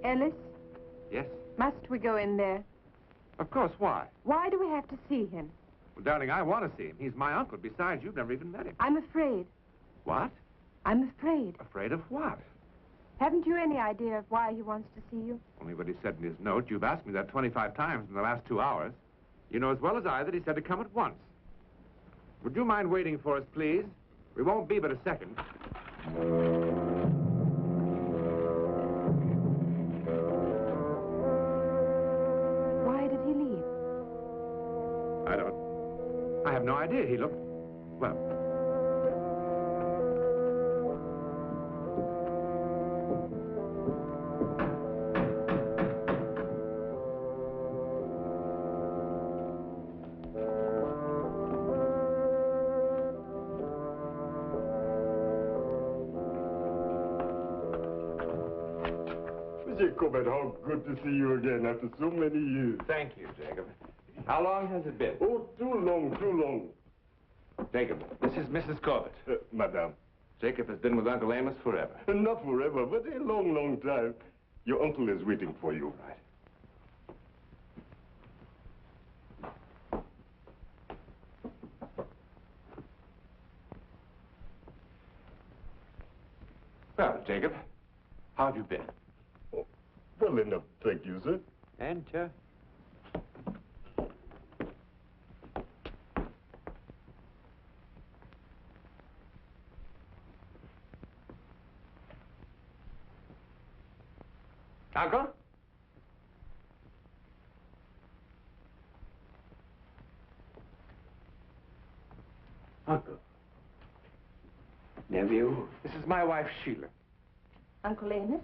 Ellis? Yes? Must we go in there? Of course, why? Why do we have to see him? Well, darling, I want to see him. He's my uncle. Besides, you've never even met him. I'm afraid. What? I'm afraid. Afraid of what? Haven't you any idea of why he wants to see you? Only what he said in his note. You've asked me that 25 times in the last 2 hours. You know as well as I that he said to come at once. Would you mind waiting for us, please? We won't be but a second. Why did he leave? I have no idea. He looked... well... Jacob, how good to see you again after so many years. Thank you, Jacob. How long has it been? Oh, too long, too long. Jacob, this is Mrs. Corbett. Madame. Jacob has been with Uncle Amos forever. Not forever, but a long, long time. Your uncle is waiting for you. Right. Well, Jacob, how have you been? Oh, well enough, thank you, sir. Enter. Uncle? Uncle. Nephew. This is my wife, Sheila. Uncle Amos?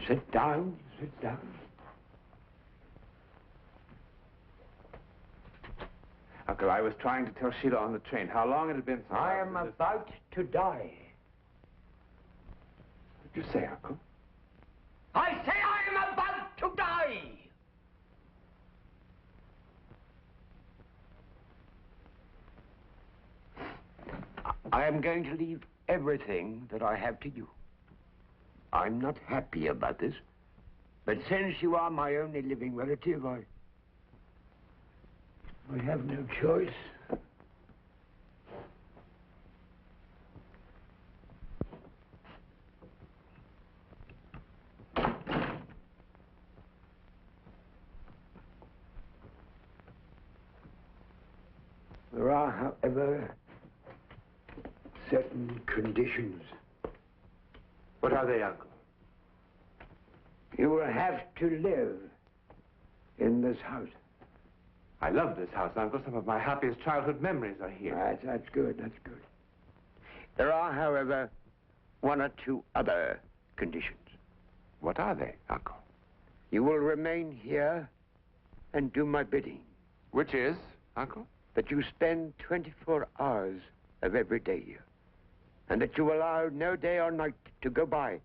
Sit down, sit down. Uncle, I was trying to tell Sheila on the train how long it had been since I am about to die. What did you say, Uncle? I say I am about to die! I am going to leave everything that I have to you. I'm not happy about this, but since you are my only living relative, I have no choice. There are, however, certain conditions. What are they, Uncle? You will have to live in this house. I love this house, Uncle. Some of my happiest childhood memories are here. That's good, that's good. There are, however, one or two other conditions. What are they, Uncle? You will remain here and do my bidding. Which is, Uncle? That you spend 24 hours of every day here. And that you allow no day or night to go by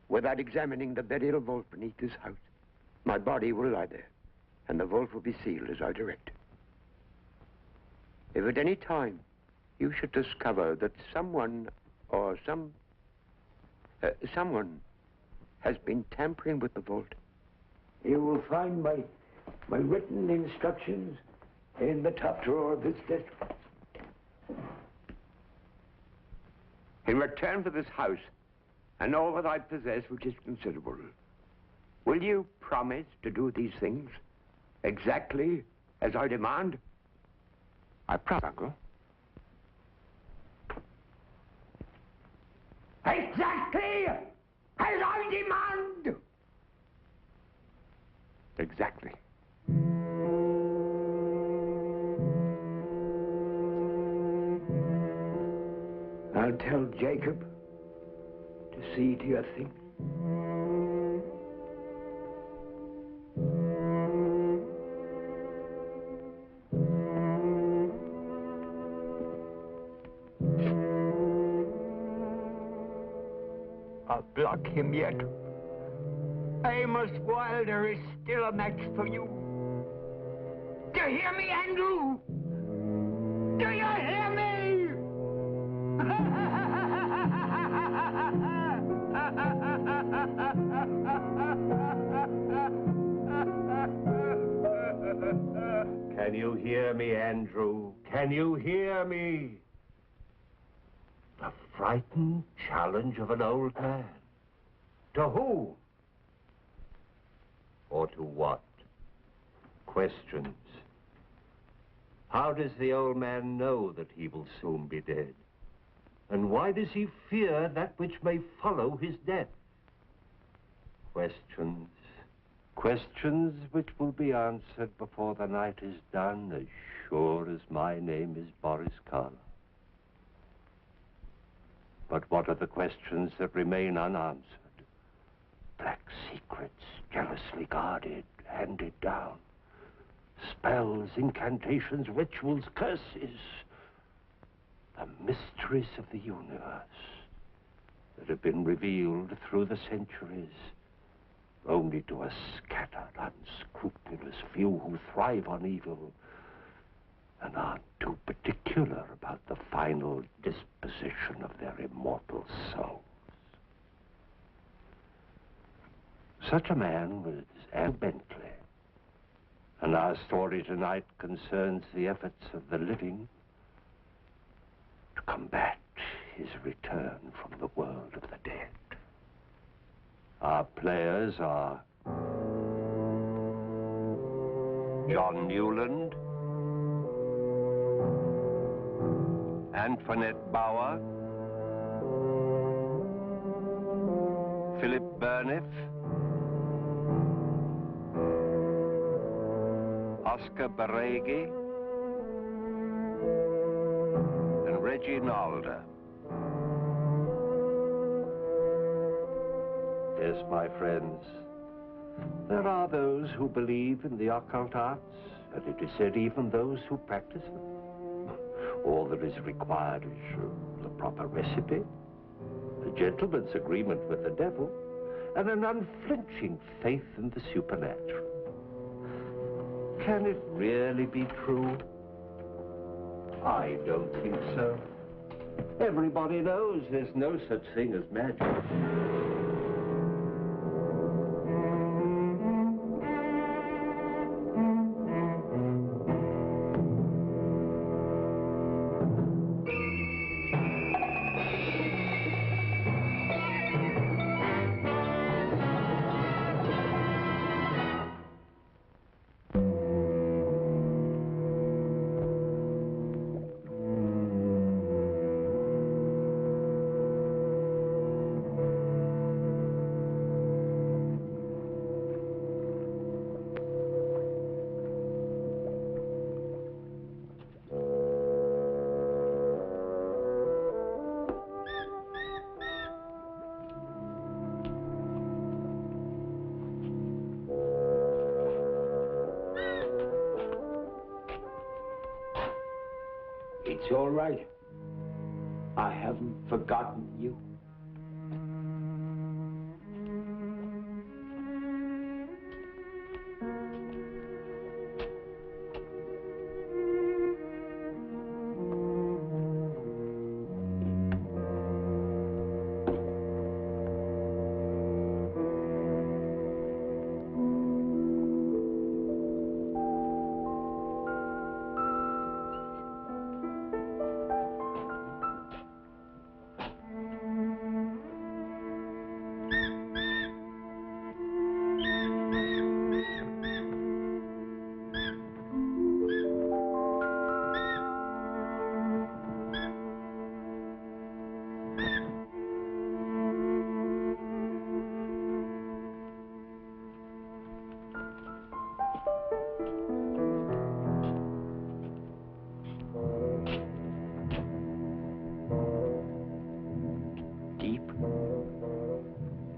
without examining the burial vault beneath this house. My body will lie there, and the vault will be sealed as I direct. If at any time you should discover that someone or someone has been tampering with the vault, you will find my written instructions in the top drawer of this desk. In return for this house and all that I possess, which is considerable, will you promise to do these things exactly as I demand? I promise, Uncle. Exactly as I demand! Exactly. I'll tell Jacob to see to your things. I'll block him yet. Amos Wilder is still a match for you. Do you hear me, Andrew? Do you hear me? Can you hear me, Andrew? Can you hear me? The frightened challenge of an old man. To whom? Or to what? Questions. How does the old man know that he will soon be dead? And why does he fear that which may follow his death? Questions. Questions which will be answered before the night is done, as sure as my name is Boris Karloff. But what are the questions that remain unanswered? Black secrets, jealously guarded, handed down. Spells, incantations, rituals, curses. The mysteries of the universe that have been revealed through the centuries only to a scattered, unscrupulous few who thrive on evil and aren't too particular about the final disposition of their immortal souls. Such a man was Bentley, and our story tonight concerns the efforts of the living to combat his return from the world of the dead. Our players are John Newland, Antoinette Bauer, Philip Burniff, Oscar Baregi, and Reggie Nalder. Yes, my friends, there are those who believe in the occult arts, and it is said even those who practice them. All that is required is the proper recipe, a gentleman's agreement with the devil, and an unflinching faith in the supernatural. Can it really be true? I don't think so. Everybody knows there's no such thing as magic. It's all right. I haven't forgotten you.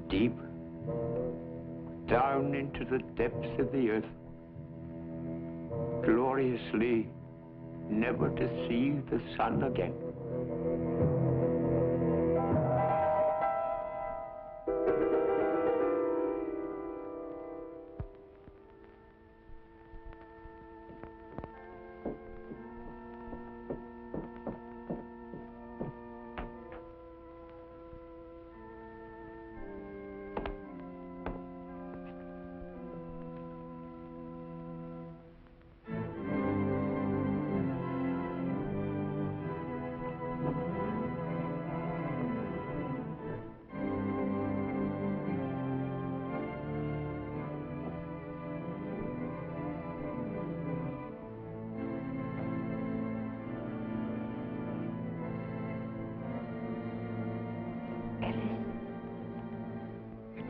Deep down into the depths of the earth, gloriously never to see the sun again.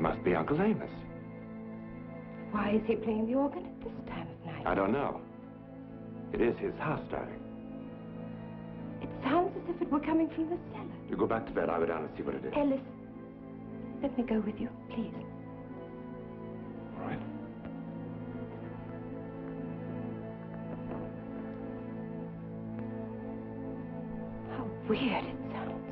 must be Uncle Amos. Why is he playing the organ at this time of night? I don't know. It is his house, darling. It sounds as if it were coming from the cellar. You go back to bed. I'll go down and see what it is. Ellis, let me go with you, please. All right. How weird it sounds.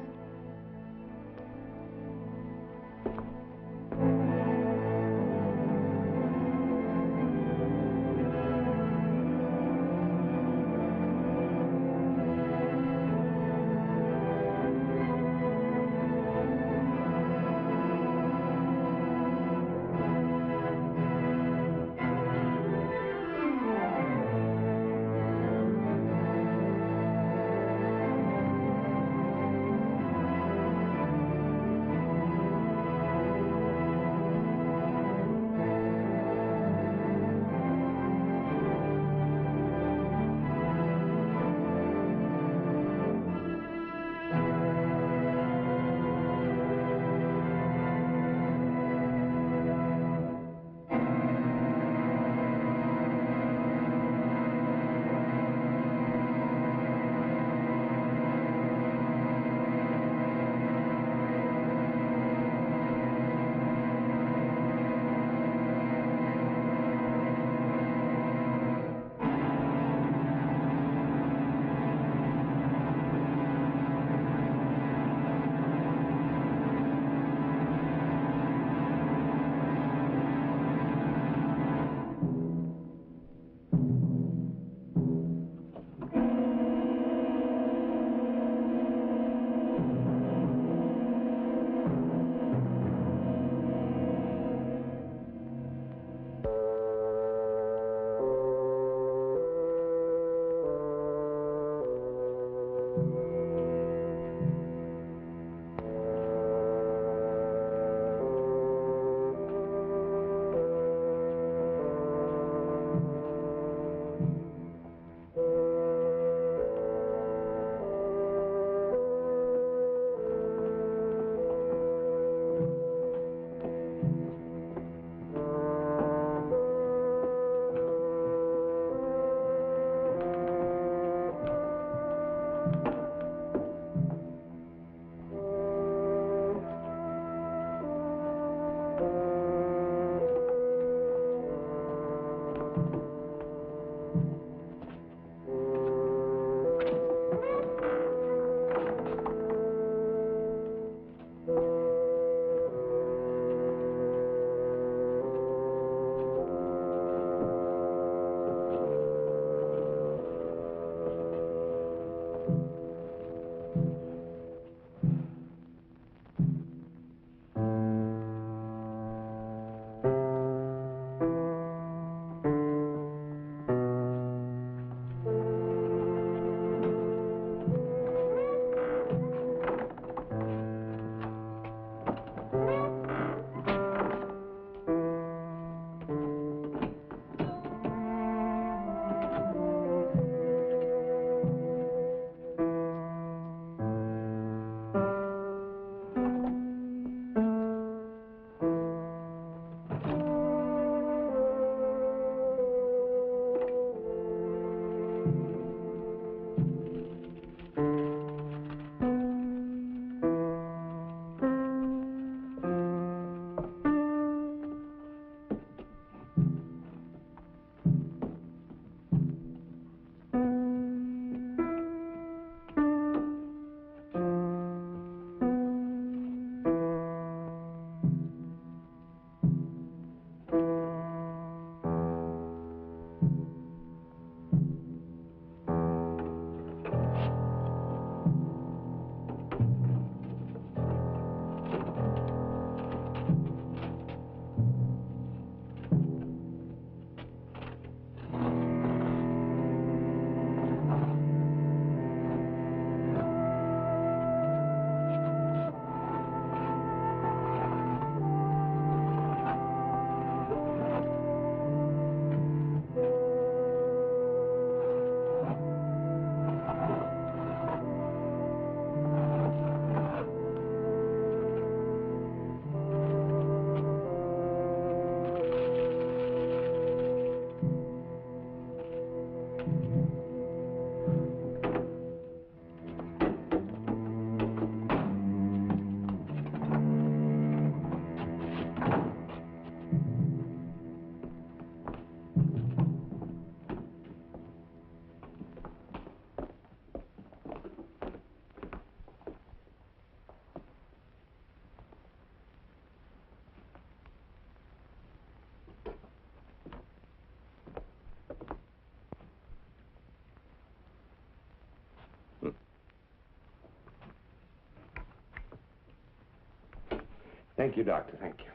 Thank you, Doctor, thank you.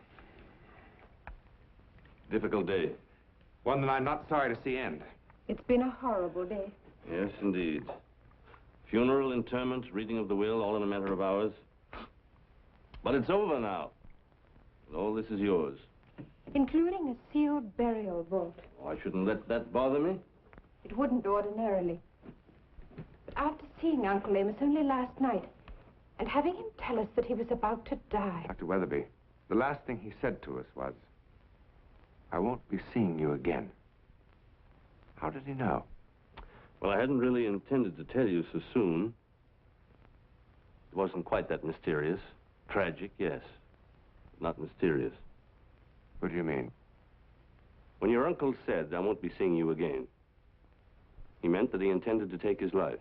Difficult day. One that I'm not sorry to see end. It's been a horrible day. Yes, indeed. Funeral, interment, reading of the will, all in a matter of hours. But it's over now. And all this is yours. Including a sealed burial vault. Oh, I shouldn't let that bother me. It wouldn't ordinarily. But after seeing Uncle Amos only last night, and having him tell us that he was about to die. Dr. Weatherby, the last thing he said to us was, I won't be seeing you again. How did he know? Well, I hadn't really intended to tell you so soon. It wasn't quite that mysterious. Tragic, yes. Not mysterious. What do you mean? When your uncle said, I won't be seeing you again, he meant that he intended to take his life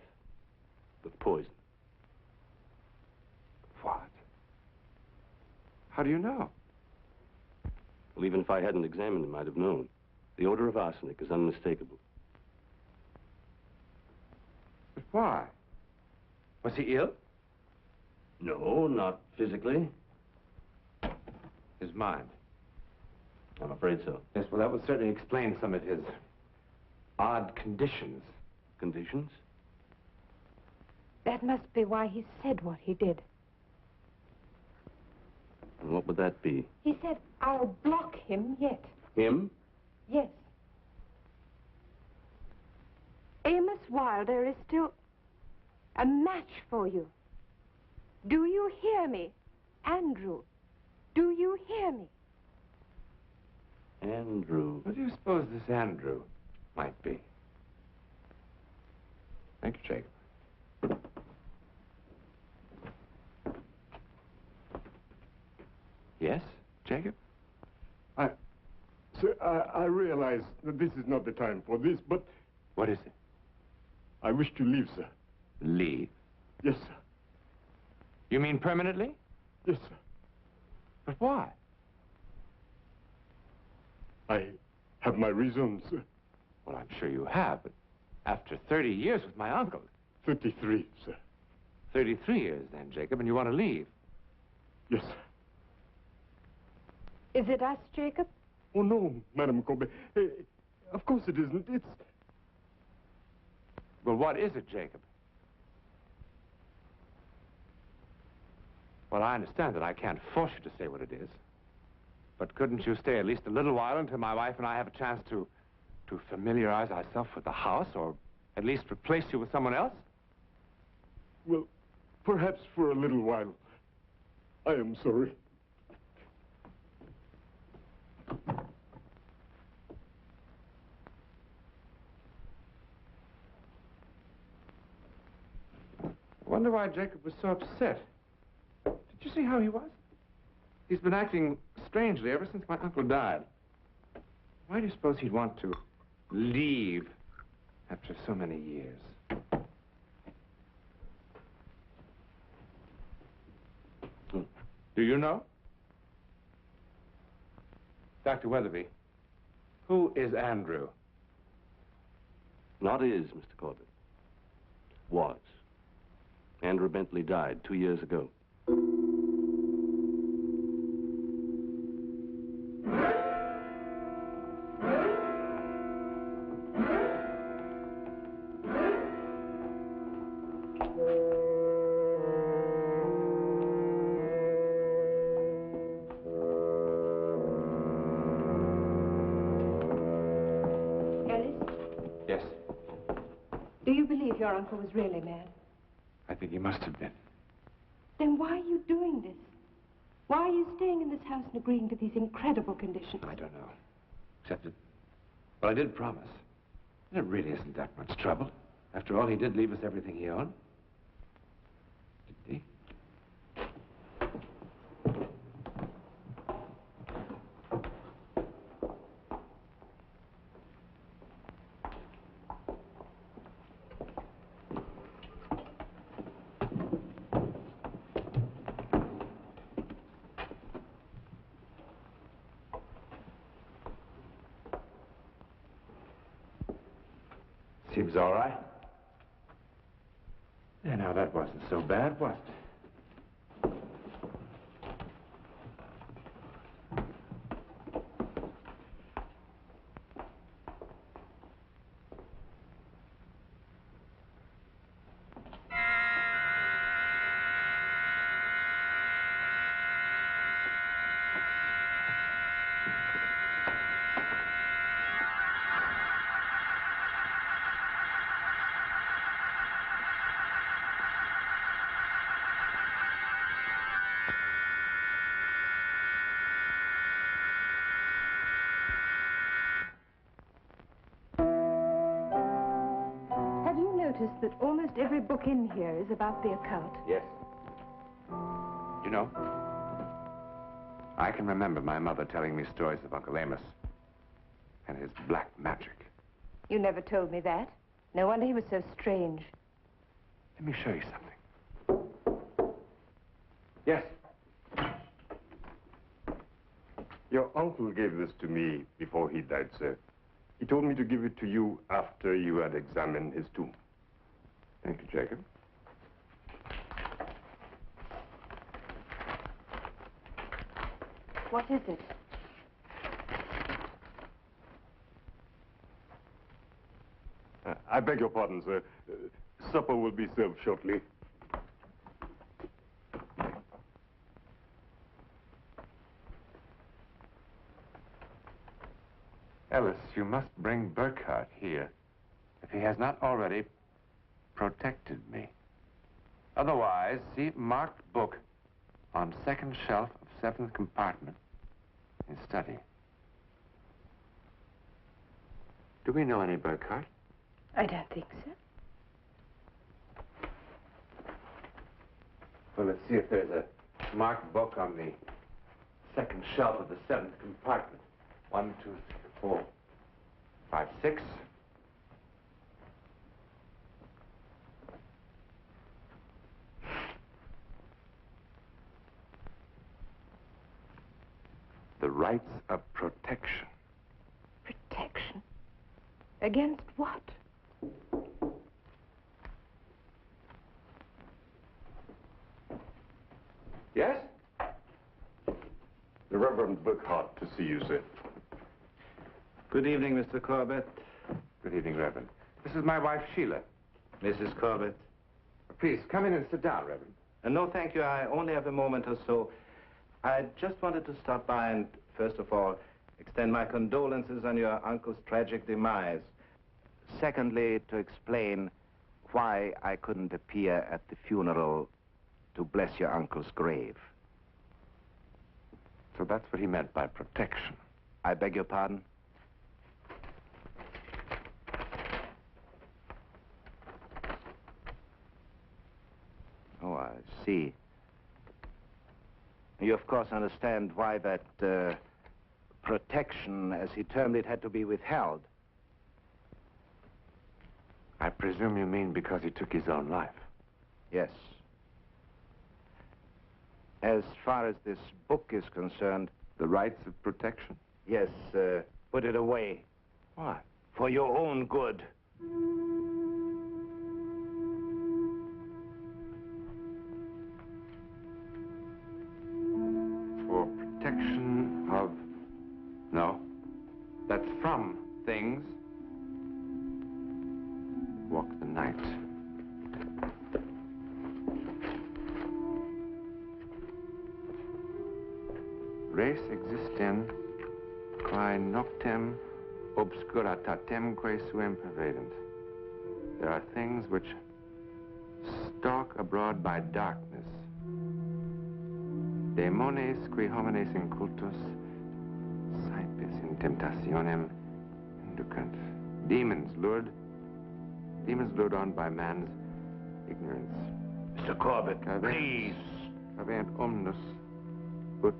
with poison. What? How do you know? Well, even if I hadn't examined him, I'd have known. The odor of arsenic is unmistakable. But why? Was he ill? No, not physically. His mind. I'm afraid so. Yes, well, that would certainly explain some of his odd conditions. Conditions? That must be why he said what he did. And what would that be? He said, I'll block him yet. Him? Yes. Amos Wilder is still a match for you. Do you hear me? Andrew, do you hear me? Andrew. What do you suppose this Andrew might be? Thank you, Jacob. Yes, Jacob? Sir, I realize that this is not the time for this, but What is it? I wish to leave, sir. Leave. Yes, sir. You mean permanently? Yes, sir. But why? I have my reasons, sir. Well, I'm sure you have, but after 30 years with my uncle. 33, sir. 33 years then, Jacob, and you want to leave. Yes, sir. Is it us, Jacob? Oh, no, Madam Colby. Of course it isn't. It's... Well, what is it, Jacob? Well, I understand that I can't force you to say what it is. But couldn't you stay at least a little while until my wife and I have a chance to familiarize ourselves with the house, or at least replace you with someone else? Well, perhaps for a little while. I am sorry. I wonder why Jacob was so upset. Did you see how he was? He's been acting strangely ever since my uncle died. Why do you suppose he'd want to leave after so many years? Do you know? Dr. Weatherby, who is Andrew? Not is, Mr. Corbett. Was. Andrew Bentley died 2 years ago. Yes, Do you believe your uncle was really mad? I think he must have been. Then why are you doing this? Why are you staying in this house and agreeing to these incredible conditions? I don't know. Except that, well, I did promise. And it really isn't that much trouble. After all, he did leave us everything he owned. Didn't he? Seems all right. Yeah, now that wasn't so bad, was it? that almost every book in here is about the occult? Yes. You know, I can remember my mother telling me stories of Uncle Amos and his black magic. You never told me that. No wonder he was so strange. Let me show you something. Yes. Your uncle gave this to me before he died, sir. He told me to give it to you after you had examined his tomb. Thank you, Jacob. What is it? I beg your pardon, sir. Supper will be served shortly. Ellis, you must bring Burkhardt here, if he has not already protected me. Otherwise, see marked book on second shelf of seventh compartment in study. Do we know any Burkhardt? I don't think so. Well, let's see if there's a marked book on the second shelf of the seventh compartment. 1, 2, 3, 4, 5, 6. The rights of protection. Protection? Against what? Yes? The Reverend Burkhardt to see you, sir. Good evening, Mr. Corbett. Good evening, Reverend. This is my wife, Sheila. Mrs. Corbett. Please, come in and sit down, Reverend. No, thank you. I only have a moment or so. I just wanted to stop by and, first of all, extend my condolences on your uncle's tragic demise. Secondly, to explain why I couldn't appear at the funeral to bless your uncle's grave. So that's what he meant by protection. I beg your pardon? Oh, I see. You, of course, understand why that protection, as he termed it, had to be withheld. I presume you mean because he took his own life. Yes. As far as this book is concerned... The rights of protection? Yes, put it away. Why? For your own good. For protection of... No. That's from things. Walk the night. Res existem quae noctem obscuritatemque suem pervadent. There are things which stalk abroad by darkness. Demones qui homines incultus saepis in temptationem inducant. Demons lured on by man's ignorance. Mr. Corbett, please. Caveant omnus ut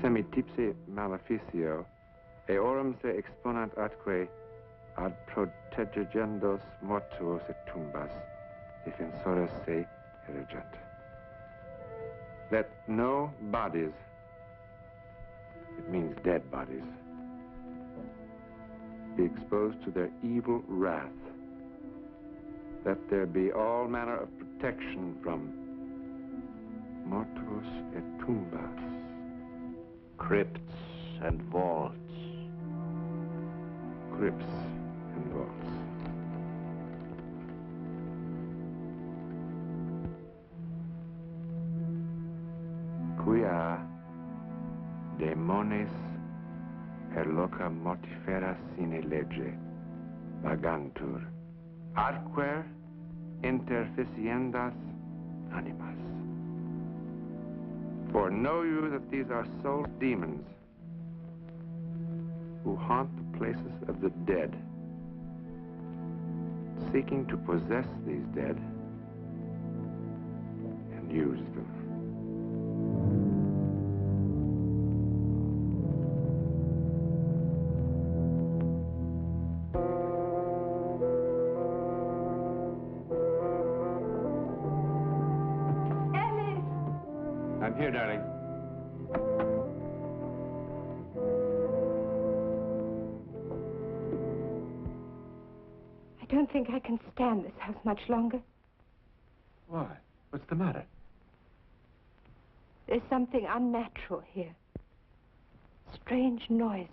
semitipse maleficio eorum se exponant atque ad protegendos mortuos et tumbas defensores se erigent. Let no bodies, it means dead bodies, be exposed to their evil wrath. Let there be all manner of protection from mortuos et tumbas. Crypts and vaults. Crypts and vaults. Quia demones per loca mortifera sine lege vagantur, adquer interficiendas animas. For know you that these are soul demons who haunt the places of the dead, seeking to possess these dead and use them. I'm here, darling. I don't think I can stand this house much longer. Why? What's the matter? There's something unnatural here. Strange noises.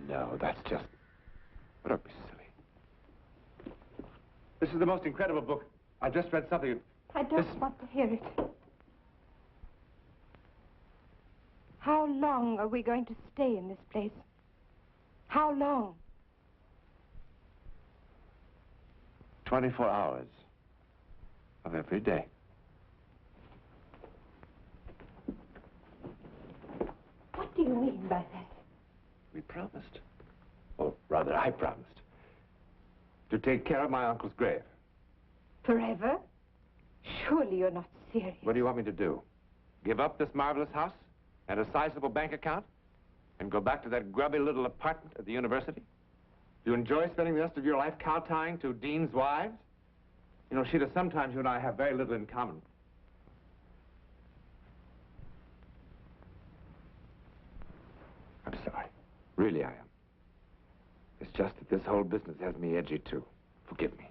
No, that's just... Don't be silly. This is the most incredible book. I just read something... I don't want to hear it. How long are we going to stay in this place? How long? 24 hours of every day. What do you mean by that? We promised. Or rather, I promised. To take care of my uncle's grave. Forever? Surely you're not serious. What do you want me to do? Give up this marvelous house and a sizable bank account? And go back to that grubby little apartment at the university? Do you enjoy spending the rest of your life kowtowing to deans' wives? You know, Sheila, sometimes you and I have very little in common. I'm sorry. Really, I am. It's just that this whole business has me edgy, too. Forgive me.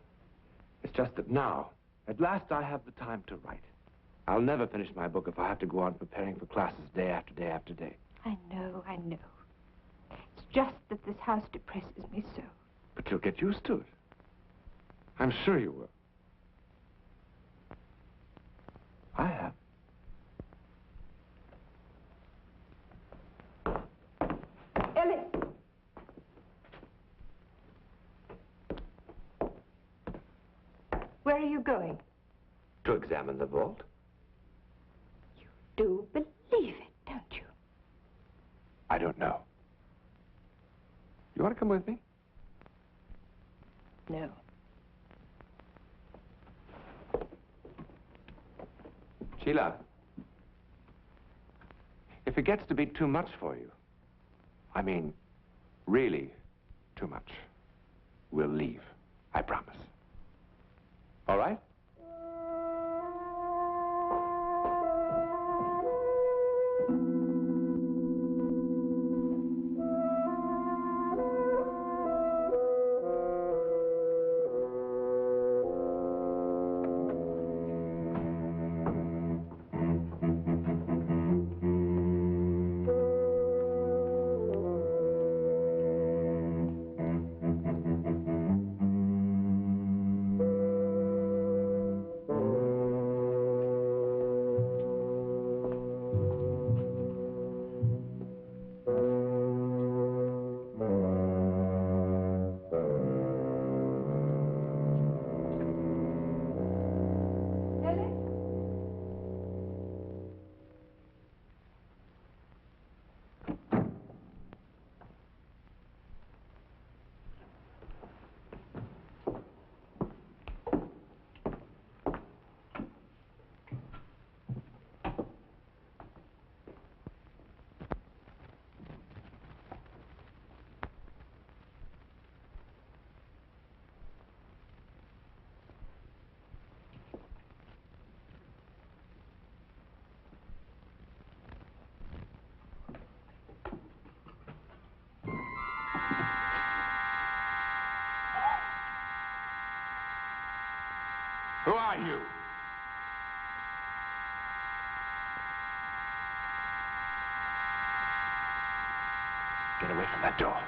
It's just that now, at last, I have the time to write. I'll never finish my book if I have to go on preparing for classes day after day after day. I know. It's just that this house depresses me so. But you'll get used to it. I'm sure you will. I have. Ellis! Where are you going? To examine the vault. You do believe it, don't you? I don't know. You want to come with me? No. Sheila, if it gets to be too much for you, I mean, really too much, we'll leave. I promise. All right? Who are you? Get away from that door.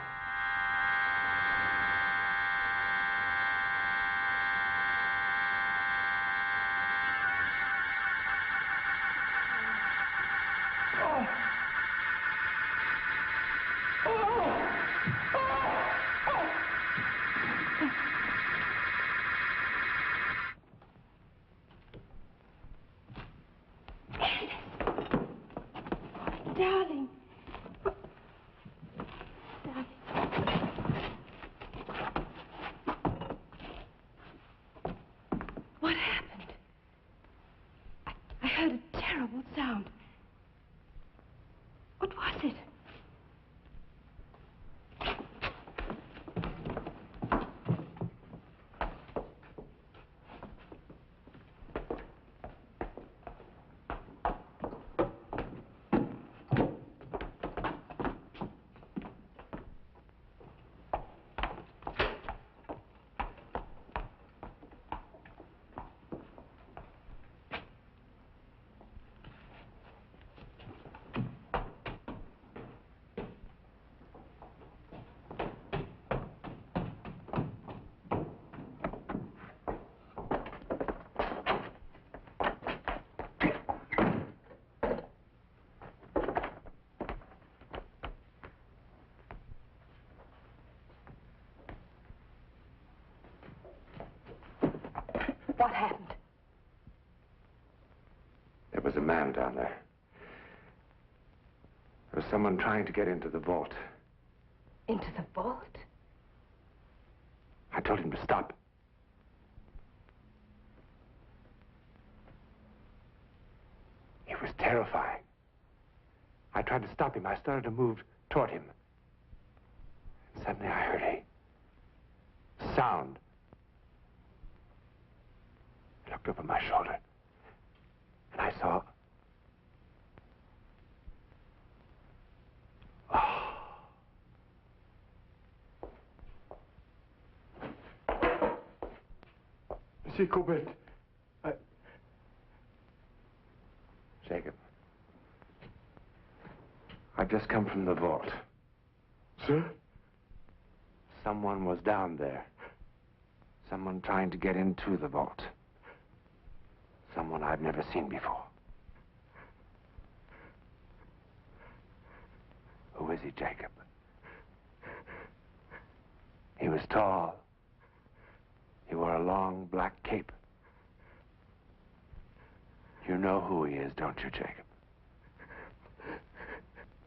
happened? There was a man down there. There was someone trying to get into the vault. Into the vault? I told him to stop. He was terrifying. I tried to stop him. I started to move toward him. And suddenly I heard a sound. I looked over my shoulder, and I saw... Monsieur Corbett, Jacob, I've just come from the vault. Sir? Someone was down there. Someone trying to get into the vault. Someone I've never seen before. Who is he, Jacob? He was tall. He wore a long black cape. You know who he is, don't you, Jacob?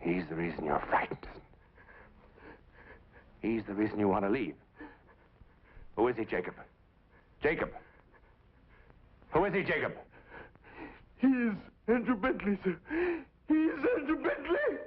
He's the reason you're frightened. He's the reason you want to leave. Who is he, Jacob? Jacob! Who is he, Jacob? He is Andrew Bentley, sir. He is Andrew Bentley!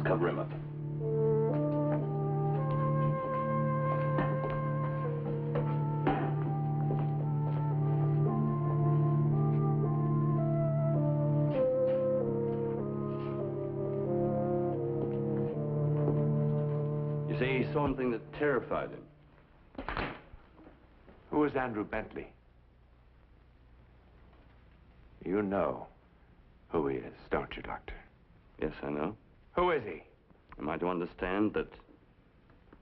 Cover him up. You say he saw something that terrified him. Who is Andrew Bentley? You know who he is, don't you, Doctor? Yes, I know. Who is he? Am I to understand that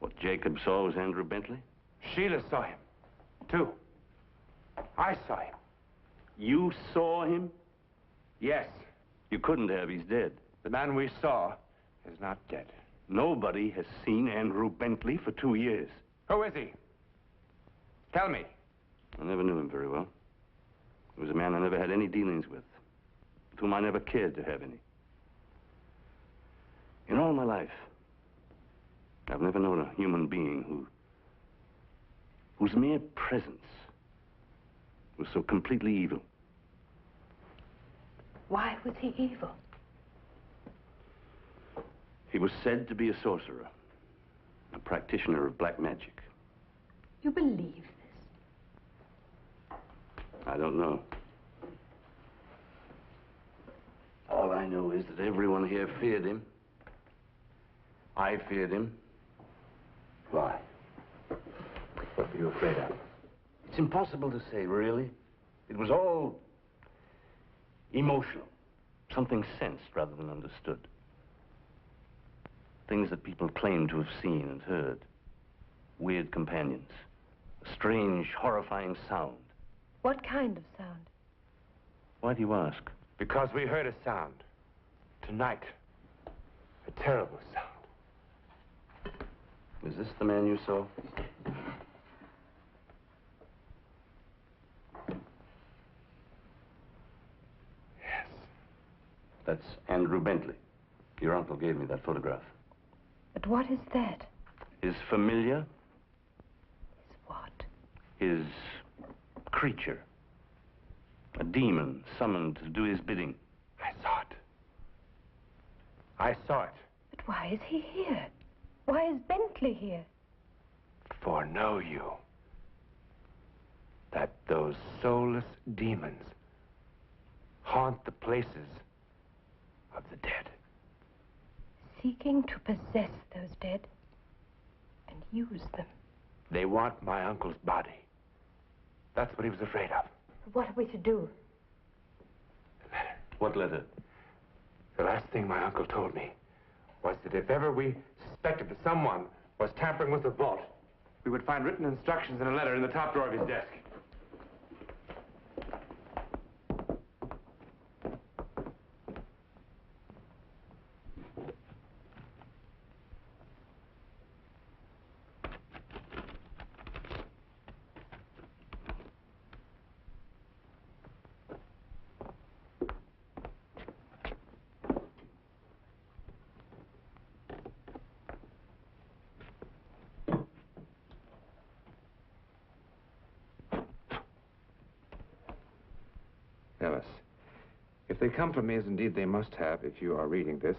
what Jacob saw was Andrew Bentley? Sheila saw him, too. I saw him. You saw him? Yes. You couldn't have. He's dead. The man we saw is not dead. Nobody has seen Andrew Bentley for 2 years. Who is he? Tell me. I never knew him very well. He was a man I never had any dealings with whom I never cared to have any. In all my life, I've never known a human being whose mere presence was so completely evil. Why was he evil? He was said to be a sorcerer, a practitioner of black magic. You believe this? I don't know. All I know is that everyone here feared him. I feared him. Why? What were you afraid of? It's impossible to say, really. It was all emotional. Something sensed rather than understood. Things that people claimed to have seen and heard. Weird companions. A strange, horrifying sound. What kind of sound? Why do you ask? Because we heard a sound. Tonight. A terrible sound. Is this the man you saw? Yes. That's Andrew Bentley. Your uncle gave me that photograph. But what is that? His familiar? Is what? His creature. A demon summoned to do his bidding. I saw it. I saw it. But why is he here? Why is Bentley here? foreknow you that those soulless demons haunt the places of the dead. Seeking to possess those dead and use them. They want my uncle's body. That's what he was afraid of. What are we to do? The letter. What letter? The last thing my uncle told me was that if ever we suspected that someone was tampering with the vault, we would find written instructions in a letter in the top drawer of his desk. Alice, if they come from me, as indeed they must have if you are reading this,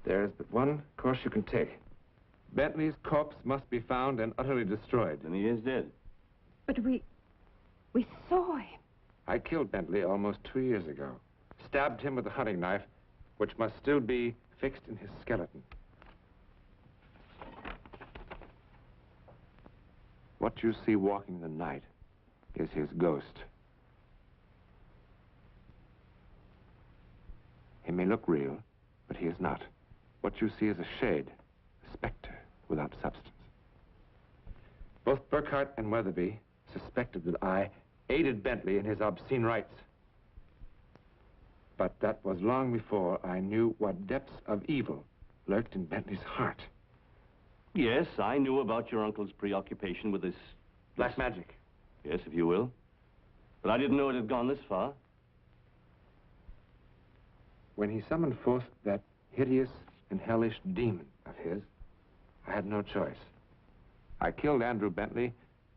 there is but one course you can take. Bentley's corpse must be found and utterly destroyed. Then he is dead. But we saw him. I killed Bentley almost 2 years ago. Stabbed him with a hunting knife, which must still be fixed in his skeleton. What you see walking in the night is his ghost. He may look real, but he is not. What you see is a shade, a specter without substance. Both Burkhart and Weatherby suspected that I aided Bentley in his obscene rites. But that was long before I knew what depths of evil lurked in Bentley's heart. Yes, I knew about your uncle's preoccupation with this... Black magic. Yes, if you will. But I didn't know it had gone this far. When he summoned forth that hideous and hellish demon of his, I had no choice. I killed Andrew Bentley.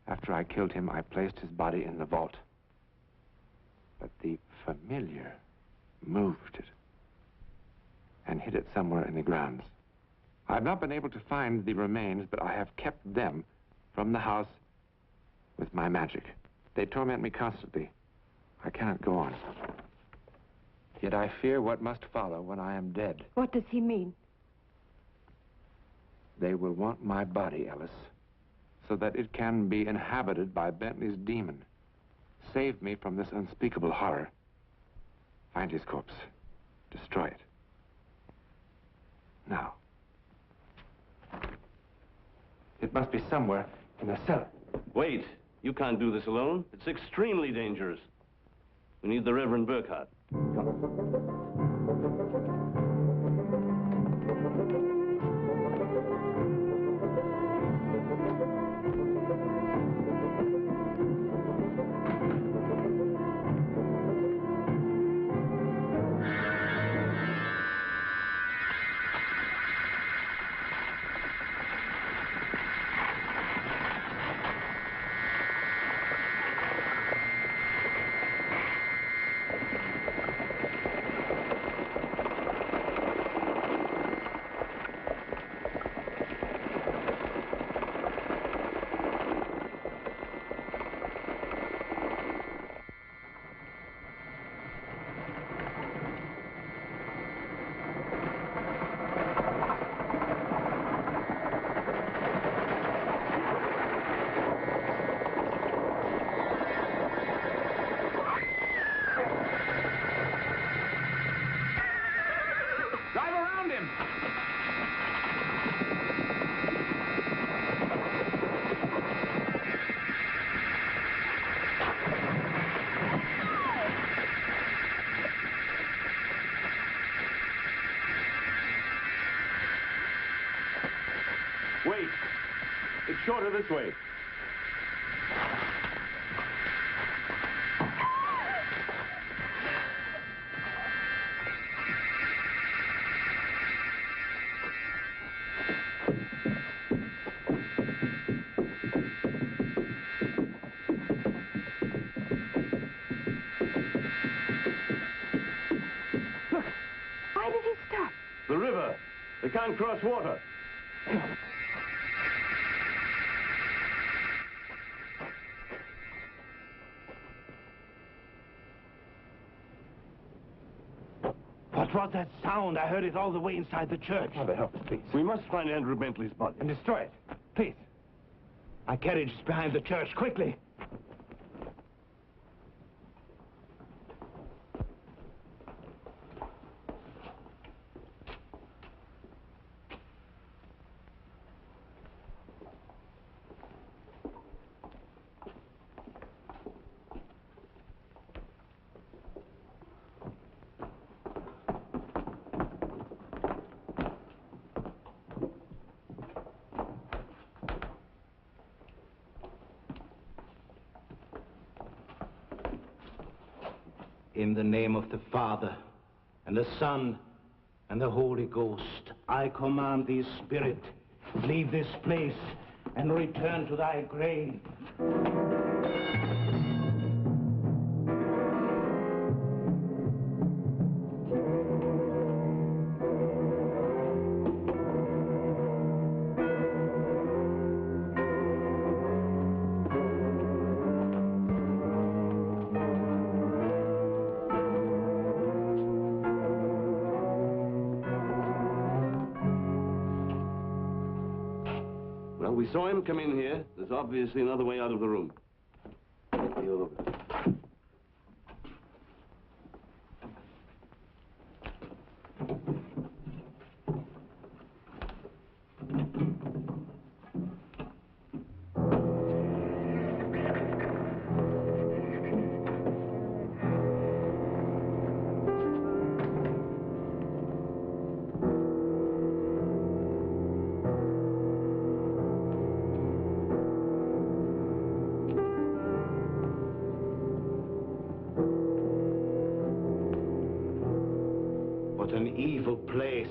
After I killed him, I placed his body in the vault. But the familiar moved it and hid it somewhere in the grounds. I've not been able to find the remains, but I have kept them from the house with my magic. They torment me constantly. I cannot go on. Yet I fear what must follow when I am dead. What does he mean? They will want my body, Alice, so that it can be inhabited by Bentley's demon. Save me from this unspeakable horror. Find his corpse. Destroy it. Now. It must be somewhere in the cellar. Wait. You can't do this alone. It's extremely dangerous. We need the Reverend Burkhart. Wait. It's shorter this way. Look, why did he stop? The river. They can't cross water. was that sound? I heard it all the way inside the church. Father, help us, please. We must find Andrew Bentley's body. And destroy it. Please. My carriage is behind the church. Quickly. In the name of the Father, and the Son, and the Holy Ghost, I command thee, spirit, leave this place and return to thy grave. We saw him come in here. There's obviously another way out of the room. Take the over. An evil place.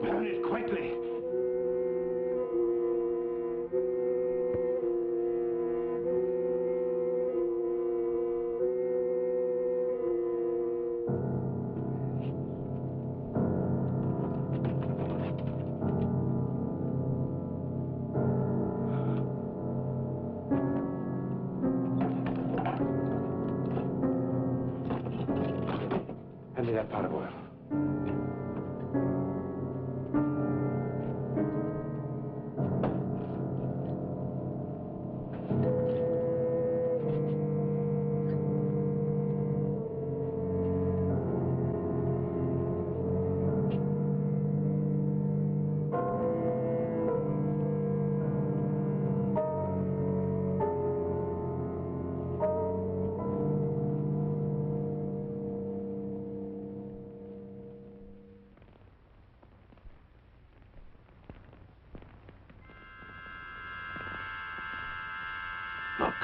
Burn it quickly. Hand me that pot of oil. Look.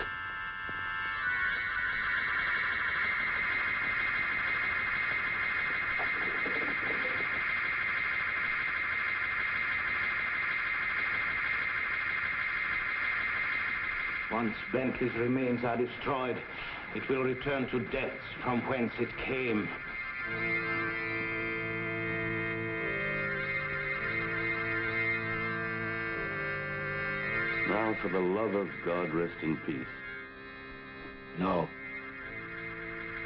Once Bentley's remains are destroyed, it will return to depths from whence it came. Now, for the love of God, rest in peace. No.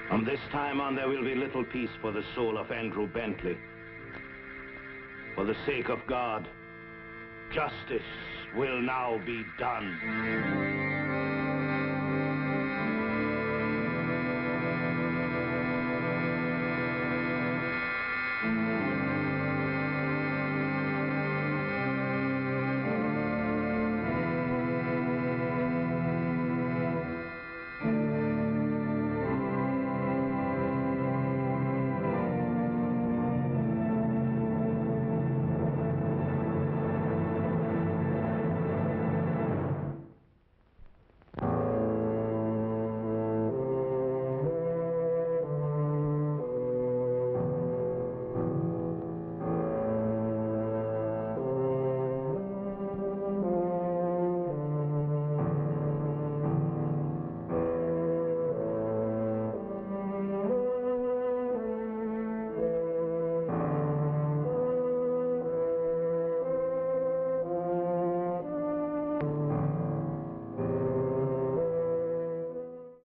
From this time on, there will be little peace for the soul of Andrew Bentley. For the sake of God, justice will now be done.